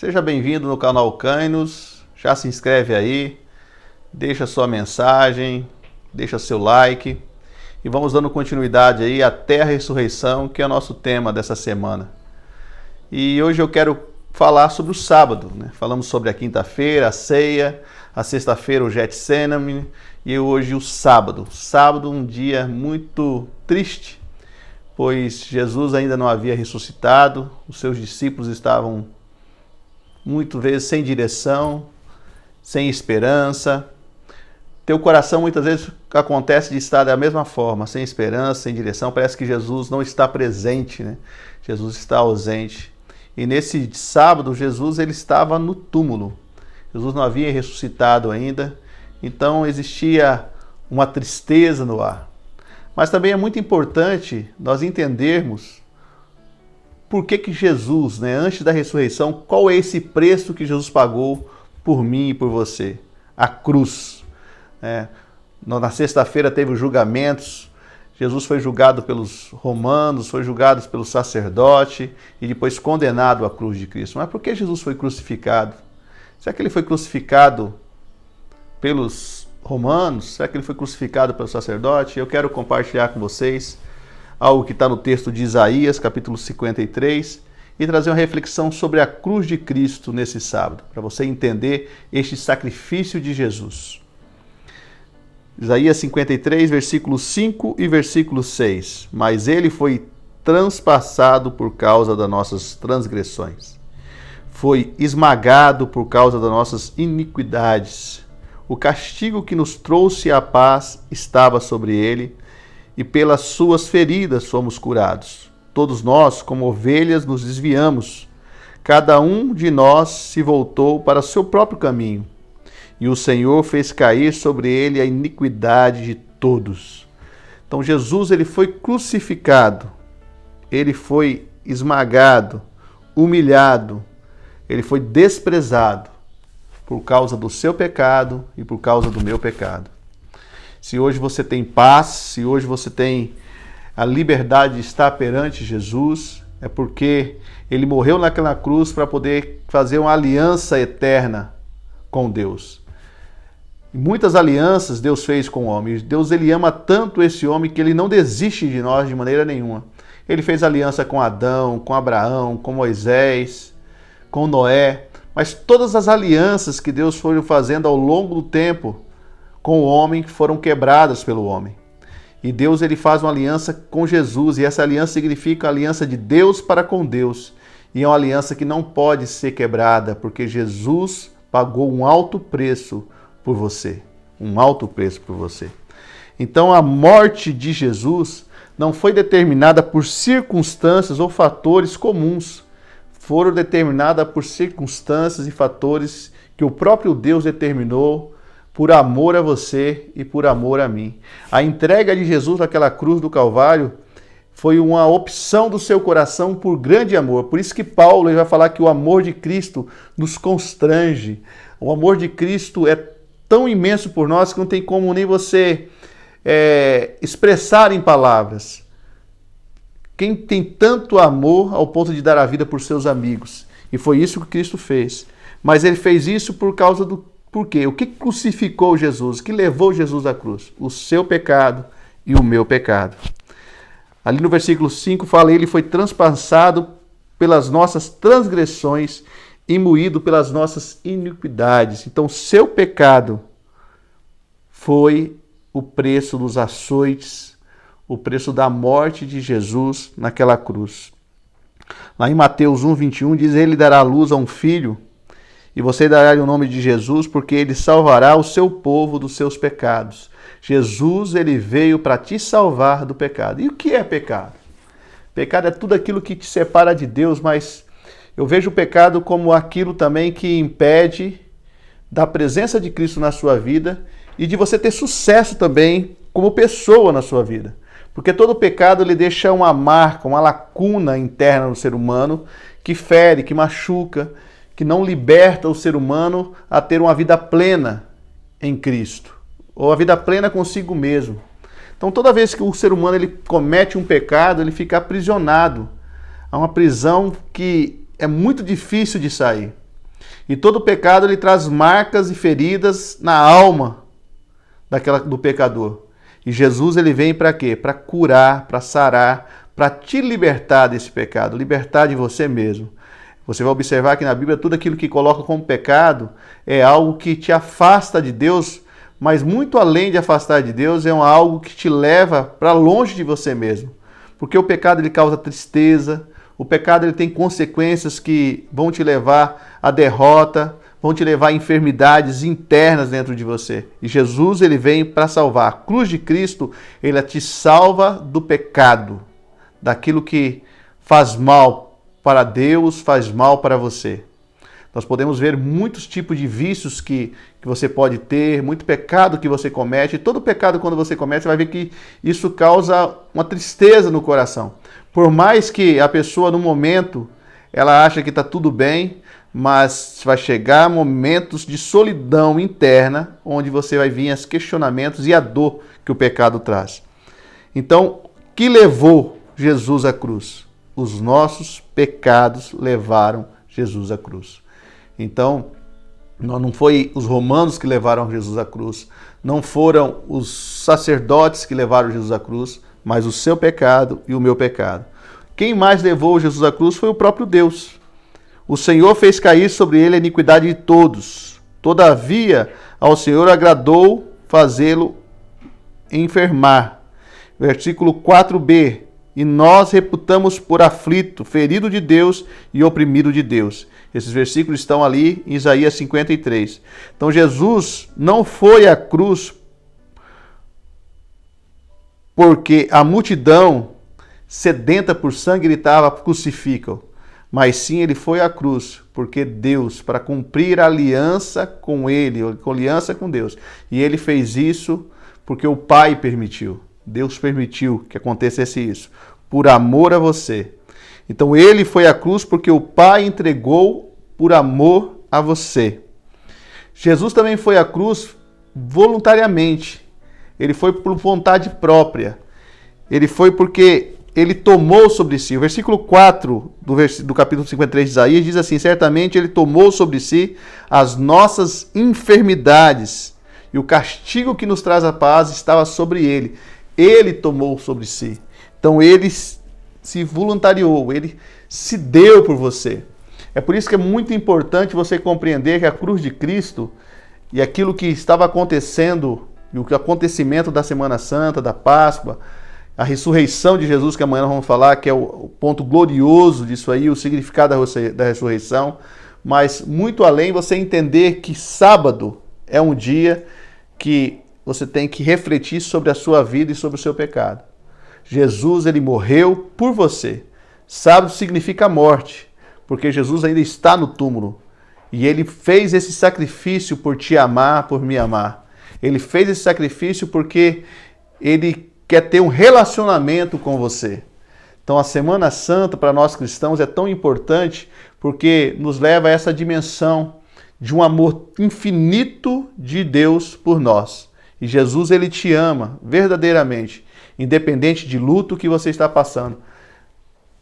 Seja bem-vindo no canal Kainos, já se inscreve aí, deixa sua mensagem, deixa seu like e vamos dando continuidade aí até a ressurreição, que é o nosso tema dessa semana. E hoje eu quero falar sobre o sábado, né? Falamos sobre a quinta-feira, a ceia, a sexta-feira o Getsemane e hoje o sábado. Sábado, um dia muito triste, pois Jesus ainda não havia ressuscitado, os seus discípulos estavam muitas vezes sem direção, sem esperança. Teu coração muitas vezes acontece de estar da mesma forma, sem esperança, sem direção. Parece que Jesus não está presente, né? Jesus está ausente. E nesse sábado, Jesus ele estava no túmulo. Jesus não havia ressuscitado ainda, então existia uma tristeza no ar. Mas também é muito importante nós entendermos por que Jesus, né, antes da ressurreição, qual é esse preço que Jesus pagou por mim e por você? A cruz. Na sexta-feira teve os julgamentos, Jesus foi julgado pelos romanos, foi julgado pelos sacerdotes e depois condenado à cruz de Cristo. Mas por que Jesus foi crucificado? Será que ele foi crucificado pelos romanos? Será que ele foi crucificado pelo sacerdote? Eu quero compartilhar com vocês algo que está no texto de Isaías, capítulo 53, e trazer uma reflexão sobre a cruz de Cristo nesse sábado, para você entender este sacrifício de Jesus. Isaías 53, versículos 5 e versículo 6. Mas ele foi transpassado por causa das nossas transgressões. Foi esmagado por causa das nossas iniquidades. O castigo que nos trouxe a paz estava sobre ele, e pelas suas feridas fomos curados. Todos nós, como ovelhas, nos desviamos. Cada um de nós se voltou para seu próprio caminho. E o Senhor fez cair sobre ele a iniquidade de todos. Então Jesus ele foi crucificado, ele foi esmagado, humilhado, ele foi desprezado por causa do seu pecado e por causa do meu pecado. Se hoje você tem paz, se hoje você tem a liberdade de estar perante Jesus, é porque ele morreu naquela cruz para poder fazer uma aliança eterna com Deus. E muitas alianças Deus fez com o homem. Deus ele ama tanto esse homem que ele não desiste de nós de maneira nenhuma. Ele fez aliança com Adão, com Abraão, com Moisés, com Noé. Mas todas as alianças que Deus foi fazendo ao longo do tempo com o homem foram quebradas pelo homem. E Deus ele faz uma aliança com Jesus, e essa aliança significa a aliança de Deus para com Deus. E é uma aliança que não pode ser quebrada, porque Jesus pagou um alto preço por você. Um alto preço por você. Então a morte de Jesus não foi determinada por circunstâncias ou fatores comuns. Foram determinadas por circunstâncias e fatores que o próprio Deus determinou por amor a você e por amor a mim. A entrega de Jesus naquela cruz do Calvário foi uma opção do seu coração por grande amor. Por isso que Paulo ele vai falar que o amor de Cristo nos constrange. O amor de Cristo é tão imenso por nós que não tem como nem você expressar em palavras. Quem tem tanto amor ao ponto de dar a vida por seus amigos? E foi isso que Cristo fez. Mas ele fez isso por causa do Por quê? O que crucificou Jesus? O que levou Jesus à cruz? O seu pecado e o meu pecado. Ali no versículo 5 fala, ele foi transpassado pelas nossas transgressões e moído pelas nossas iniquidades. Então, seu pecado foi o preço dos açoites, o preço da morte de Jesus naquela cruz. Lá em Mateus 1:21 diz, ele dará luz a um filho, e você dará-lhe o nome de Jesus, porque ele salvará o seu povo dos seus pecados. Jesus, ele veio para te salvar do pecado. E o que é pecado? Pecado é tudo aquilo que te separa de Deus, mas eu vejo o pecado como aquilo também que impede da presença de Cristo na sua vida e de você ter sucesso também como pessoa na sua vida. Porque todo pecado ele deixa uma marca, uma lacuna interna no ser humano que fere, que machuca, que não liberta o ser humano a ter uma vida plena em Cristo, ou a vida plena consigo mesmo. Então toda vez que o ser humano ele comete um pecado, ele fica aprisionado a uma prisão que é muito difícil de sair. E todo pecado ele traz marcas e feridas na alma do pecador. E Jesus ele vem para quê? Para curar, para sarar, para te libertar desse pecado, libertar de você mesmo. Você vai observar que na Bíblia tudo aquilo que coloca como pecado é algo que te afasta de Deus, mas muito além de afastar de Deus, é algo que te leva para longe de você mesmo. Porque o pecado ele causa tristeza, o pecado ele tem consequências que vão te levar à derrota, vão te levar a enfermidades internas dentro de você. E Jesus ele vem para salvar. A cruz de Cristo, ele te salva do pecado, daquilo que faz mal para Deus, faz mal para você. Nós podemos ver muitos tipos de vícios que você pode ter, muito pecado que você comete. E todo pecado, quando você comete, você vai ver que isso causa uma tristeza no coração. Por mais que a pessoa, no momento, ela acha que está tudo bem, mas vai chegar momentos de solidão interna, onde você vai vir os questionamentos e a dor que o pecado traz. Então, o que levou Jesus à cruz? Os nossos pecados levaram Jesus à cruz. Então, não foi os romanos que levaram Jesus à cruz, não foram os sacerdotes que levaram Jesus à cruz, mas o seu pecado e o meu pecado. Quem mais levou Jesus à cruz foi o próprio Deus. O Senhor fez cair sobre ele a iniquidade de todos. Todavia, ao Senhor agradou fazê-lo enfermar. Versículo 4b. E nós reputamos por aflito, ferido de Deus e oprimido de Deus. Esses versículos estão ali em Isaías 53. Então Jesus não foi à cruz porque a multidão sedenta por sangue gritava: crucificam. Mas sim, ele foi à cruz porque Deus, para cumprir a aliança com ele, a aliança com Deus. E ele fez isso porque o Pai permitiu. Deus permitiu que acontecesse isso, por amor a você. Então ele foi à cruz porque o Pai entregou por amor a você. Jesus também foi à cruz voluntariamente. Ele foi por vontade própria. Ele foi porque ele tomou sobre si. O versículo 4 do capítulo 53 de Isaías diz assim: certamente ele tomou sobre si as nossas enfermidades, e o castigo que nos traz a paz estava sobre ele. Ele tomou sobre si. Então ele se voluntariou, ele se deu por você. É por isso que é muito importante você compreender que a cruz de Cristo e aquilo que estava acontecendo, e o acontecimento da Semana Santa, da Páscoa, a ressurreição de Jesus, que amanhã nós vamos falar, que é o ponto glorioso disso aí, o significado da ressurreição, mas muito além, você entender que sábado é um dia que você tem que refletir sobre a sua vida e sobre o seu pecado. Jesus, ele morreu por você. Sábado significa morte, porque Jesus ainda está no túmulo. E ele fez esse sacrifício por te amar, por me amar. Ele fez esse sacrifício porque ele quer ter um relacionamento com você. Então a Semana Santa para nós cristãos é tão importante porque nos leva a essa dimensão de um amor infinito de Deus por nós. E Jesus, ele te ama verdadeiramente, independente de luto que você está passando.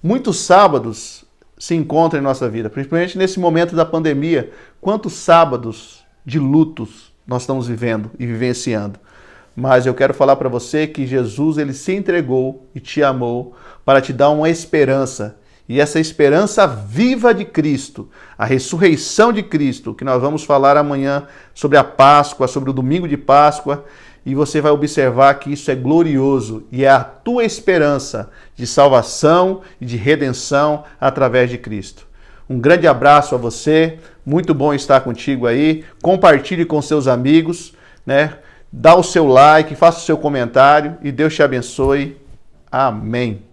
Muitos sábados se encontram em nossa vida, principalmente nesse momento da pandemia. Quantos sábados de lutos nós estamos vivendo e vivenciando? Mas eu quero falar para você que Jesus, ele se entregou e te amou para te dar uma esperança. E essa esperança viva de Cristo, a ressurreição de Cristo, que nós vamos falar amanhã sobre a Páscoa, sobre o domingo de Páscoa, e você vai observar que isso é glorioso e é a tua esperança de salvação e de redenção através de Cristo. Um grande abraço a você, muito bom estar contigo aí, compartilhe com seus amigos, né? Dá o seu like, faça o seu comentário e Deus te abençoe. Amém.